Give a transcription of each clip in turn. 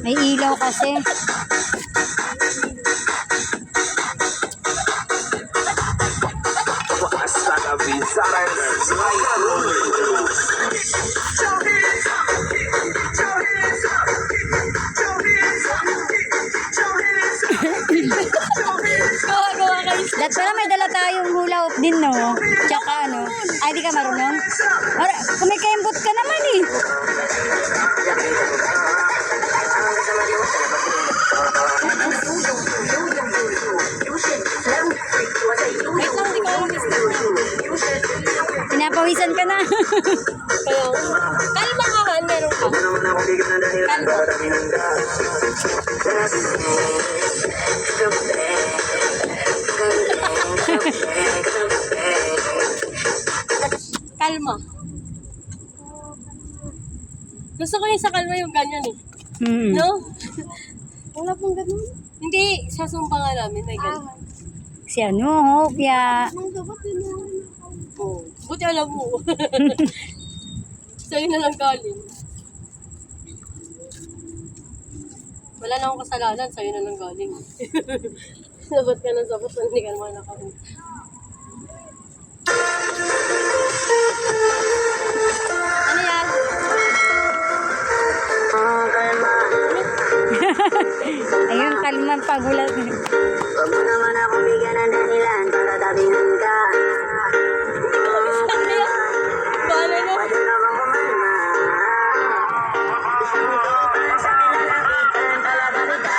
May ilaw kasi. Dahil pala may dala tayong hula hoop din, no? Tsaka ano? Ay, di ka marunong? Kumikembot ka naman eh. Pinapawisan ka na. Kaya, kalma ka man, meron ka. Kalma. Gusto ko yung sa kalma yung ganyan eh. No? Wala pong ganun. Hindi, sa sumpa nga namin may ganyan. Si ano, Hopia. Oh, buti alam mo. Sa'yo na lang galing. Wala na akong kasalanan, sa'yo na lang galing. Sabat ka ng sabat, hindi ka naman nakahuli. Ano yan? Ayun, kalma pagulat. Huwag mo naman ako bigyan ng dahilan para tabihan ka. Ano yan? Paano na? Pwede na bang kumalma? Isang ito para sa kinalakitan talaga kita.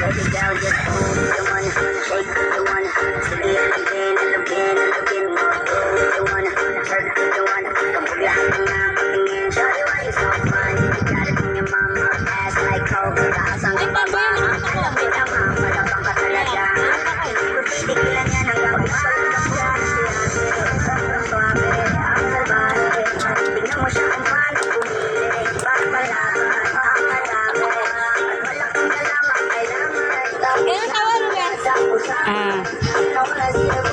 Baby girl, just move the one, shake the one. Sige, lagyan, lagyan, lagyan mo. The one, hurt the one. Kamulihan ka nga patingin. Shawty, why you so fun? You got it in your mama ass like coke. Taasang Ay, paano yan? lapit ang malabang ka talaga. Tigilan yan hanggang magpalabas ka. Sobrang suwabe, ang salbahe. Tignan mo siya kung paano bumili. Pagpalaban, ang madami. At malaking kalaman, kailangan. Kailan tawa, Ruben? Ah.